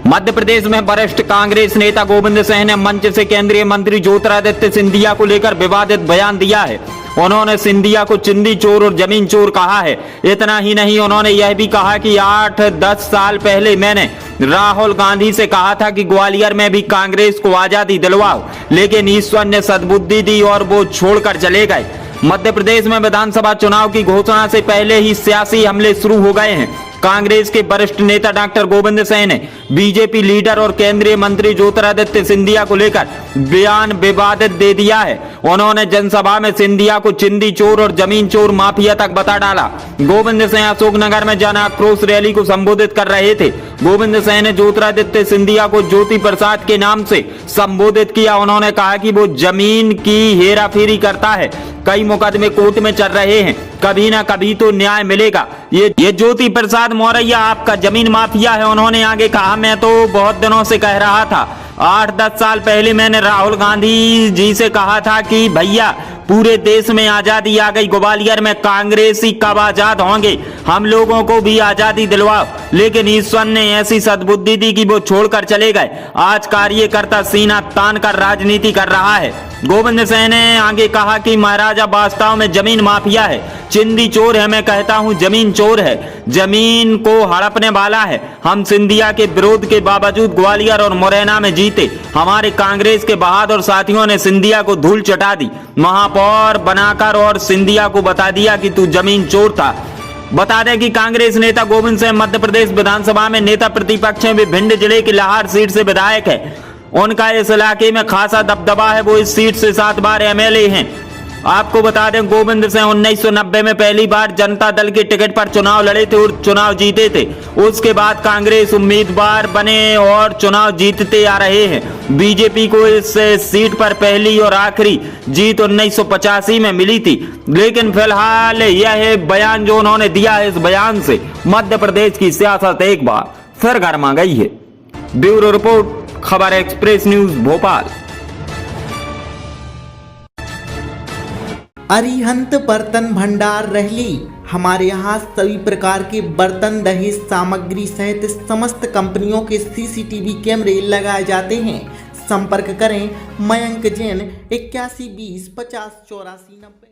मध्य प्रदेश में वरिष्ठ कांग्रेस नेता गोविंद सिंह ने मंच से केंद्रीय मंत्री ज्योतिरादित्य सिंधिया को लेकर विवादित बयान दिया है। उन्होंने सिंधिया को चिंदी चोर और जमीन चोर कहा है। इतना ही नहीं, उन्होंने यह भी कहा कि 8-10 साल पहले मैंने राहुल गांधी से कहा था कि ग्वालियर में भी कांग्रेस को आजादी दिलवाओ, लेकिन ईश्वर ने सद्बुद्धि दी और वो छोड़कर चले गए। मध्य प्रदेश में विधानसभा चुनाव की घोषणा से पहले ही सियासी हमले शुरू हो गए हैं। कांग्रेस के वरिष्ठ नेता डॉक्टर गोविंद सिंह ने बीजेपी लीडर और केंद्रीय मंत्री ज्योतिरादित्य सिंधिया को लेकर बयान विवादित दे दिया है। उन्होंने जनसभा में सिंधिया को चिंदी चोर और जमीन चोर माफिया तक बता डाला। गोविंद सिंह अशोकनगर में जन आक्रोश रैली को संबोधित कर रहे थे। गोविंद सिंह ने ज्योतिरादित्य सिंधिया को ज्योति प्रसाद के नाम से संबोधित किया। उन्होंने कहा कि वो जमीन की हेराफेरी करता है, कई मुकदमे कोर्ट में चल रहे हैं, कभी ना कभी तो न्याय मिलेगा। ये ज्योति प्रसाद मौर्य आपका जमीन माफिया है। उन्होंने आगे कहा, मैं तो बहुत दिनों से कह रहा था, 8-10 साल पहले मैंने राहुल गांधी जी से कहा था कि भैया पूरे देश में आजादी आ गई, ग्वालियर में कांग्रेसी कब आजाद होंगे, हम लोगों को भी आजादी दिलवाओ, लेकिन ईश्वर ने ऐसी सद्बुद्धि दी कि वो छोड़कर चले गए। आज कार्यकर्ता सीना तान कर राजनीति कर रहा है। गोविंद सिंह ने आगे कहा कि महाराजा वास्तव में जमीन माफिया है, चिंदी चोर है, मैं कहता हूं जमीन चोर है, जमीन को हड़पने वाला है। हम सिंधिया के विरोध के बावजूद ग्वालियर और मुरैना में जीते। हमारे कांग्रेस के बहादुर साथियों ने सिंधिया को धूल चटा दी, महापौर बनाकर, और सिंधिया को बता दिया कि तू जमीन चोर था। बता दें कि कांग्रेस नेता गोविंद सिंह मध्य प्रदेश विधानसभा में नेता प्रतिपक्ष हैं। वे भिंड जिले की लाहौर सीट से विधायक है। उनका इस इलाके में खासा दबदबा है। वो इस सीट से 7 बार एमएलए हैं। आपको बता दें, गोविंद सिंह 1990 में पहली बार जनता दल के टिकट पर चुनाव लड़े थे और चुनाव जीते थे। उसके बाद कांग्रेस उम्मीदवार बने और चुनाव जीतते आ रहे हैं। बीजेपी को इस सीट पर पहली और आखिरी जीत 1985 में मिली थी। लेकिन फिलहाल यह बयान जो उन्होंने दिया है, इस बयान से मध्य प्रदेश की सियासत एक बार फिर गर्मा गई है। ब्यूरो रिपोर्ट, खबर एक्सप्रेस न्यूज, भोपाल। अरिहंत बर्तन भंडार रहली। हमारे यहाँ सभी प्रकार के बर्तन, दहेज सामग्री सहित समस्त कंपनियों के सीसीटीवी कैमरे लगाए जाते हैं। संपर्क करें मयंक जैन 81 20 50 84 90।